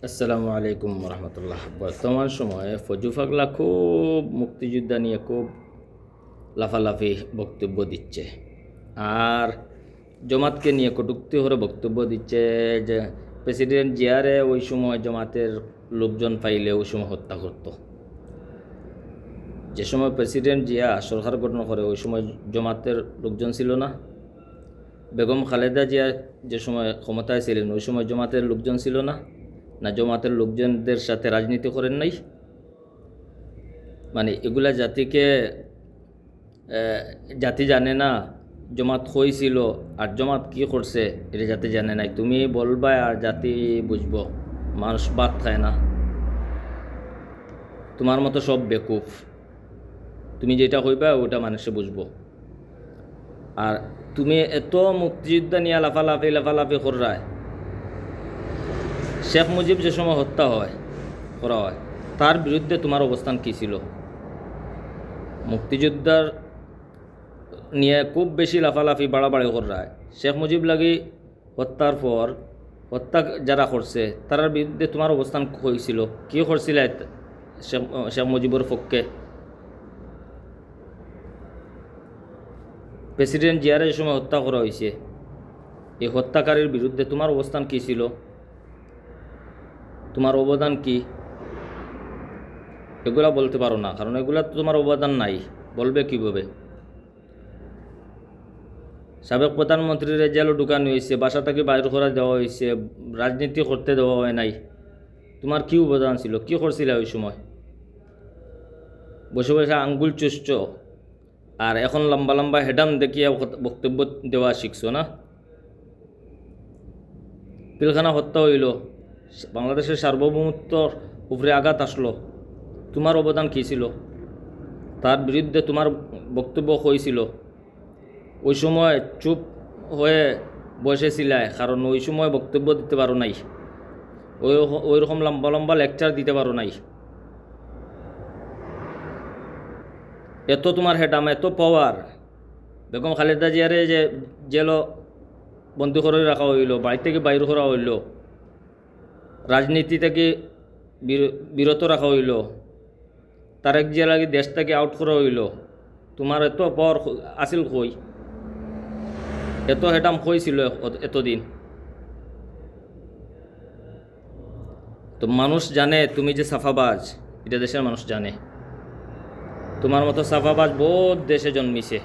আসসালামু আলাইকুম রহমতুল্লাহ। বর্তমান সময়ে ফজু পাগলা খুব মুক্তিযোদ্ধা নিয়ে খুব লাফালাফি বক্তব্য দিচ্ছে, আর জমাতকে নিয়ে কটূক্তি করে বক্তব্য দিচ্ছে যে প্রেসিডেন্ট জিয়ারে ওই সময় জমাতের লোকজন পাইলে ওই সময় হত্যা করত। যে সময় প্রেসিডেন্ট জিয়া সরকার গঠন করে ওই সময় জমাতের লোকজন ছিল না। বেগম খালেদা জিয়া যে সময় ক্ষমতায় ছিলেন ওই সময় জমাতের লোকজন ছিল না। না জমাতের লোকজনদের সাথে রাজনীতি করেন নাই? মানে এগুলা জাতি জানে না জমাত হয়েছিল আর জমাত কি করছে এটা জাতি জানে নাই। তুমি বলবা আর জাতি বুঝবো। মানুষ ভাত খায় না, তোমার মতো সব বেকুফ। তুমি যেটা হইবা ওটা মানুষে বুঝবো। আর তুমি এত মুক্তিযোদ্ধা নিয়ে লাফালাফি করায়, শেখ মুজিব যে সময় হত্যা করা হয় তার বিরুদ্ধে তোমার অবস্থান কী ছিল? মুক্তিযোদ্ধার নিয়ে খুব বেশি লাফালাফি বাড়াবাড়ি করায়। শেখ মুজিব লাগি হত্যার পর হত্যা যারা করছে তার বিরুদ্ধে তোমার অবস্থান হয়েছিল, কী করছিল শেখ মুজিবুর পক্ষে? প্রেসিডেন্ট জিয়ার যে সময় হত্যা করা হয়েছে এই হত্যাকারীর বিরুদ্ধে তোমার অবস্থান কী ছিল? তোমার অবদান কি? এগুলা বলতে পারো না, কারণ এগুলা তো তোমার অবদান নাই। বলবে কীভাবে? সাবেক প্রধানমন্ত্রীর জেলও ঢুকানো হয়েছে, বাসা থেকে বাইর করা দেওয়া হয়েছে, রাজনীতি করতে দেওয়া হয় নাই। তোমার কী অবদান ছিল? কী করছিলে ওই সময়? বসে বসে আঙ্গুল চুষছ আর এখন লম্বা লম্বা হেডাম দেখিয়া বক্তব্য দেওয়া শিখছো না? পিলখানা হত্যা হইল, বাংলাদেশের সার্বভৌমত্বর উপরে আঘাত আসলো, তোমার অবদান কী ছিল? তার বিরুদ্ধে তোমার বক্তব্য হয়েছিল। ওই সময় চুপ হয়ে বসেছিলায়, কারণ ওই সময় বক্তব্য দিতে পারো নাই, ওই রকম লম্বা লম্বা লেকচার দিতে পারো নাই। এত তোমার হেডাম, এত পাওয়ার। বেগম খালেদা জিয়ারে যে জেল বন্দি করে রাখা হইল, বাড়ি থেকে বাইর করা হইল, রাজনীতি থেকে বিরত রাখা হইল, তারেক জিয়া লাগে দেশ থেকে আউট করা হইল। তোমার এত পাওয়ার আসিল কই? এত হেডাম হয়েছিল এতদিন? তো মানুষ জানে তুমি যে সাফাবাজ, এটা দেশের মানুষ জানে। তোমার মতো সাফাবাজ বহুত দেশে জন্মিছে।